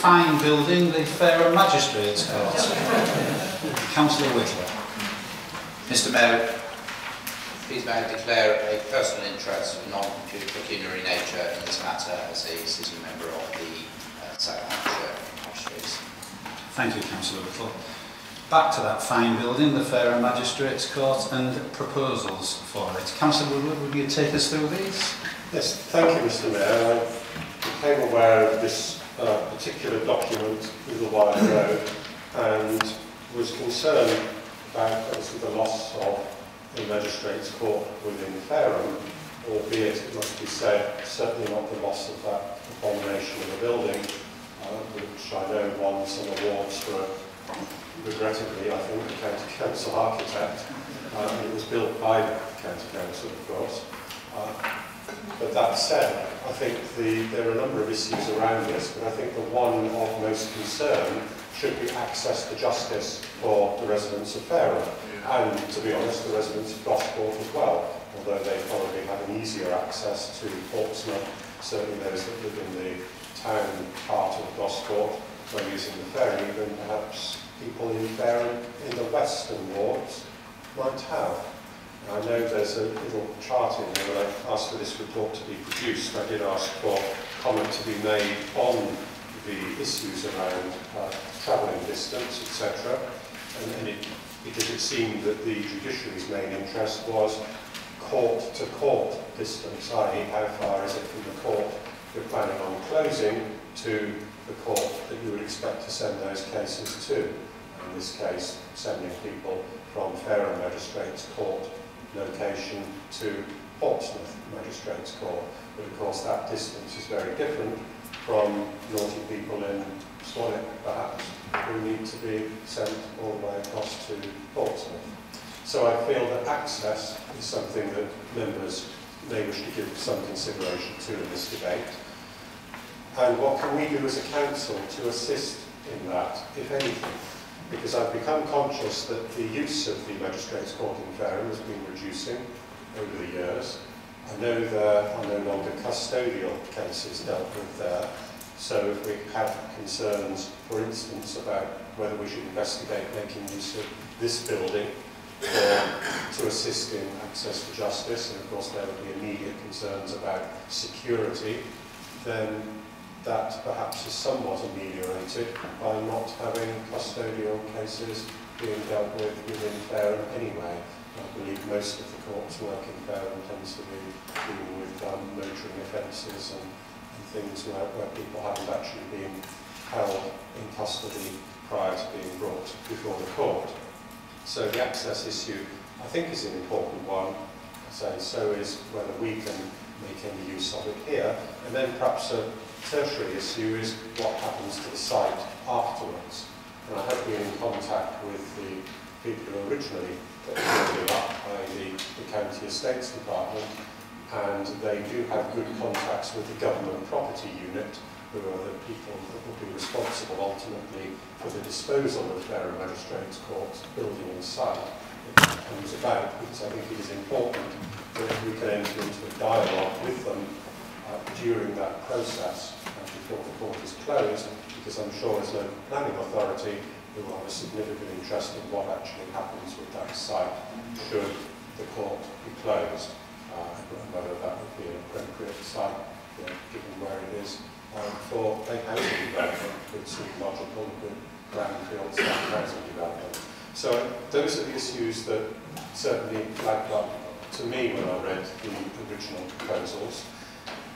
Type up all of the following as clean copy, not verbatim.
fine building, the Fareham Magistrates Court. Councillor Whitler. Mr Mayor, please may I declare a personal interest of non-pecuniary nature in this matter as a sitting member of the South Hampshire Magistrates. Thank you, Councillor Whittle. Back to that fine building, the Fareham Magistrates Court, and proposals for it. Councillor Woodward, would you take us through these? Yes, thank you, Mr Mayor. I became aware of this particular document a little while ago and was concerned about obviously the loss of the Magistrates Court within Fareham, albeit it must be said, certainly not the loss of that abomination of a building, which I know won some awards for, regrettably, I think, the County Council architect. It was built by the County Council, of course. But that said, I think there are a number of issues around this, but I think the one of most concern should be access to justice for the residents of Fareham, and, to be honest, the residents of Gosport as well, although they probably have an easier access to Portsmouth, certainly those that live in the town part of Gosport when using the ferry, than perhaps people in Fareham in the western wards might have. I know there's a little chart in there, when I asked for this report to be produced, I did ask for comment to be made on the issues around travelling distance, etc. Because it seemed that the judiciary's main interest was court-to-court distance, i.e. how far is it from the court you're planning on closing to the court that you would expect to send those cases to. In this case, sending people from Fareham Magistrates Court location to Portsmouth Magistrates Court. But of course that distance is very different from naughty people in Swanwick, perhaps, who need to be sent all the way across to Portsmouth. So I feel that access is something that members may wish to give some consideration to in this debate. And what can we do as a council to assist in that, if anything? Because I've become conscious that the use of the Magistrates Court in Fareham has been reducing over the years. I know there are no longer custodial cases dealt with there, so if we have concerns, for instance, about whether we should investigate making use of this building to assist in access to justice, and of course there would be immediate concerns about security, then that perhaps is somewhat ameliorated by not having custodial cases being dealt with within Fareham anyway. I believe most of the courts work in Fareham tends to be dealing with motoring offences and things where people haven't actually been held in custody prior to being brought before the court. So the access issue, I think, is an important one. I say so is whether we can make any use of it here, and then perhaps a tertiary issue is what happens to the site afterwards. And I have been in contact with the people who originally put the building up by the County Estates Department, and they do have good contacts with the Government Property Unit, who are the people that will be responsible ultimately for the disposal of Fareham Magistrates Court's building and site. It comes about because I think it is important that we can enter into a dialogue with them during that process before the court is closed, because I'm sure as local planning authority we will have a significant interest in what actually happens with that site should the court be closed, and whether that would be an appropriate site, given where it is, for a housing development, would seem logical with brownfield housing development. So those are the issues that certainly flagged up to me when I read the original proposals.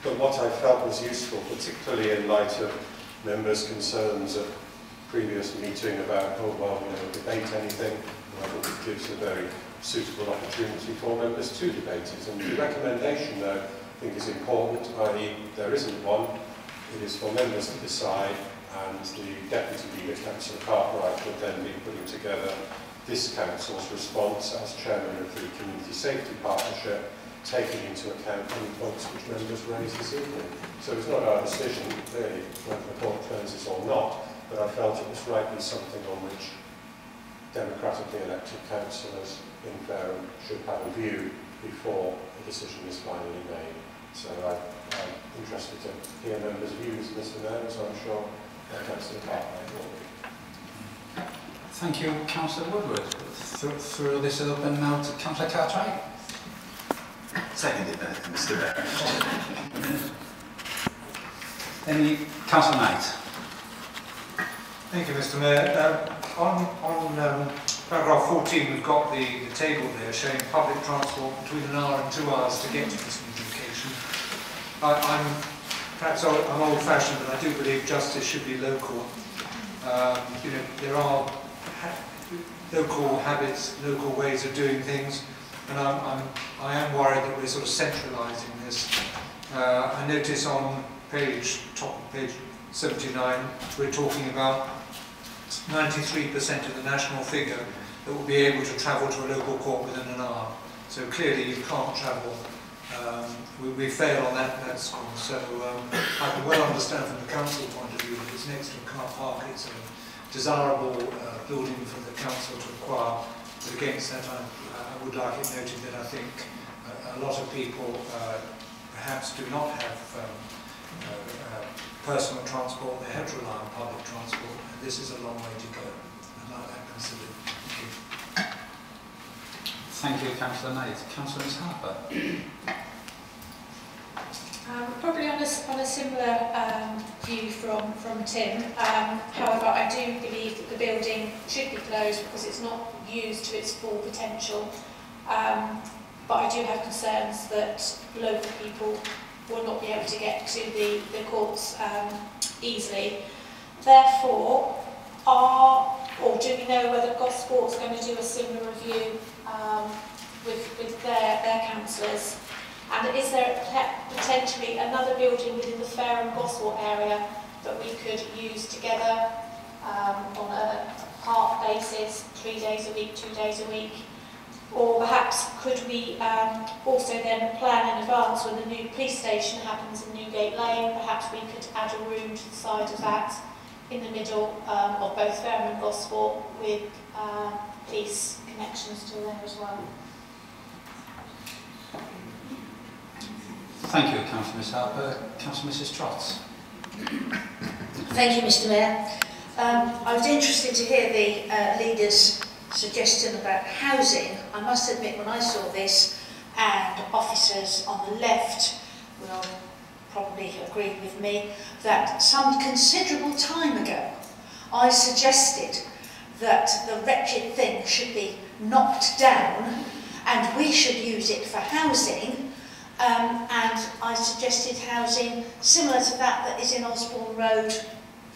But what I felt was useful, particularly in light of members' concerns at previous meeting about, oh, well, we never debate anything, I think it gives a very suitable opportunity for members to debate it. And the recommendation, though, I think is important, i.e. there isn't one, it is for members to decide, and the Deputy Leader, Councillor Cartwright, would then be putting together this Council's response as Chairman of the Community Safety Partnership, taking into account any points which members raise this evening. So it's not our decision, clearly, whether the court closes or not, but I felt it was rightly something on which democratically elected councillors in Fareham should have a view before a decision is finally made. So I'm interested to hear members' views, Mr Mayor, so I'm sure Councillor members of Parliament. Thank you, Councillor Woodward. Through this open now to Councillor Cartwright. Seconded, Mr. Mayor. Any Councillor Knight? Thank you, Mr. Mayor. On paragraph 14, we've got the table there showing public transport between an hour and 2 hours to get to this new location. I'm old-fashioned, but I do believe justice should be local. You know, there are local habits, local ways of doing things, and I am worried that we're sort of centralising this. I notice on top of page 79, we're talking about 93% of the national figure that will be able to travel to a local court within an hour. So clearly you can't travel. We fail on that score. So I can well understand from the council point of view that it's next to a car park, it's a desirable building for the council to acquire. But against that, I would like it noted that I think a lot of people perhaps do not have personal transport, they have to rely on public transport, and this is a long way to go. I'd like that considered. Thank you, Councillor Knight. Councillor Ms Harper. Probably on a similar view from Tim. However, I do believe that the building should be closed because it's not used to its full potential. But I do have concerns that local people will not be able to get to the courts easily. Therefore, do we know whether Gosport's going to do a similar review with their councillors? And is there potentially another building within the Fair and Gosport area that we could use together on a part basis, 3 days a week, 2 days a week? Or perhaps could we also then plan in advance when the new police station happens in Newgate Lane, perhaps we could add a room to the side of that in the middle of both Fair and Gosport with police connections to there as well. Thank you, Councillor Ms Harper. Councillor Mrs Trotts. Thank you, Mr. Mayor. I was interested to hear the leader's suggestion about housing. I must admit, when I saw this, and officers on the left will probably agree with me, that some considerable time ago I suggested that the wretched thing should be knocked down and we should use it for housing. And I suggested housing similar to that is in Osborne Road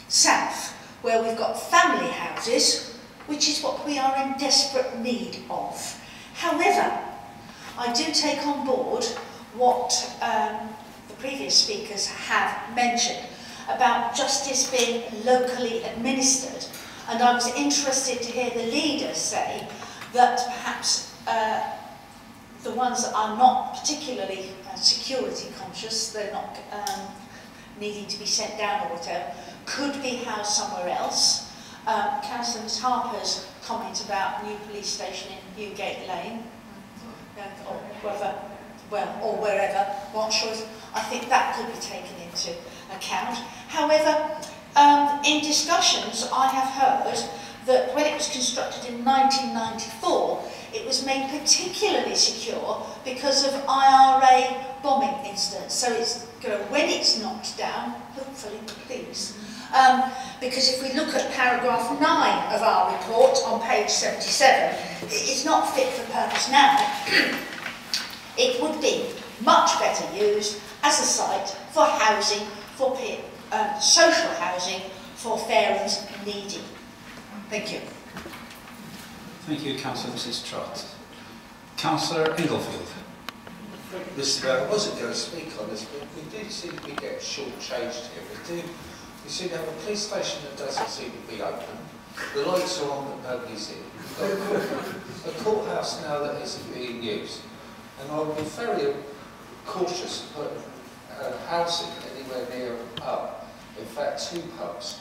South, where we've got family houses, which is what we are in desperate need of. However, I do take on board what the previous speakers have mentioned about justice being locally administered, and I was interested to hear the leaders say that perhaps the ones that are not particularly security conscious, they're not needing to be sent down or whatever, could be housed somewhere else. Councillor Ms Harper's comment about new police station in Newgate Lane, or wherever, not sure, I think that could be taken into account. However, in discussions I have heard that when it was constructed in 1994, it was made particularly secure because of IRA bombing incidents. So it's, when it's knocked down, hopefully, please. Because if we look at paragraph 9 of our report on page 77, it's not fit for purpose now. It would be much better used as a site for housing, for social housing for Farehams needy. Thank you. Thank you, Councillor Mrs Trott. Councillor Inglefield. Mr. Mayor, I wasn't going to speak on this, but we do seem to be getting short-changed here. We seem to have a police station that doesn't seem to be open. The lights are on, but nobody's in. We've got a courthouse now that isn't being used. And I would be very cautious of putting housing anywhere near a pub. In fact, 2 pubs.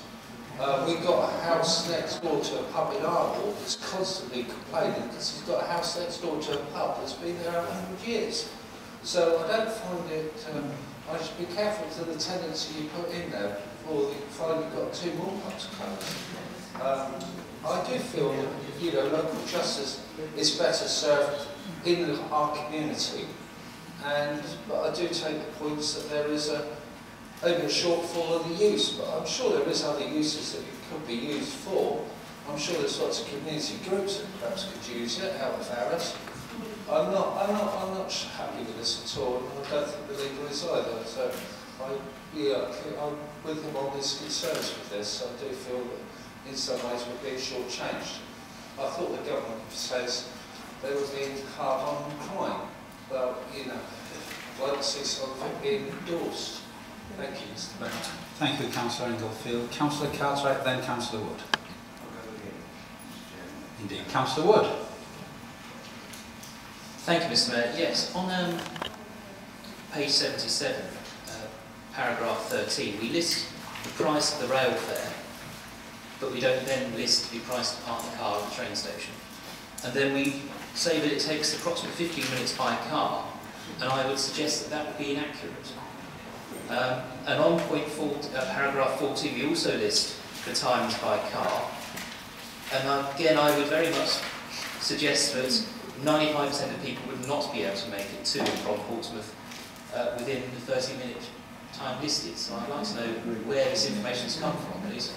We've got a house next door to a pub in Arnold that's constantly complaining because he's got a house next door to a pub that's been there 100 years. So I don't find it, I should be careful to the tenants you put in there or finally got 2 more pubs closed. I do feel that, you know, local justice is better served in our community, but I do take the points that there is only a shortfall of the use, but I'm sure there is other uses that it could be used for. I'm sure there's lots of community groups that perhaps could use it out of hours. I'm not happy with this at all, and I don't think the leader is either. So I'm with him on his concerns with this. I do feel that in some ways we're being shortchanged. I thought the government says they were being hard on crime. Well, you know, I'd like to see some of it being endorsed. Thank you, Mr. Mayor. Thank you, Councillor Inglefield. Councillor Cartwright, then Councillor Wood. Indeed, Councillor Wood. Thank you, Mr. Mayor. Yes, on page 77, paragraph 13, we list the price of the rail fare, but we don't then list the price to park the car at the train station. And then we say that it takes approximately 15 minutes by car, and I would suggest that that would be inaccurate. And on paragraph 14, we also list the times by car. And again, I would very much suggest that 95% of people would not be able to make it to and from Portsmouth within the 30-minute time listed. So I'd like to know where this information has come from, please.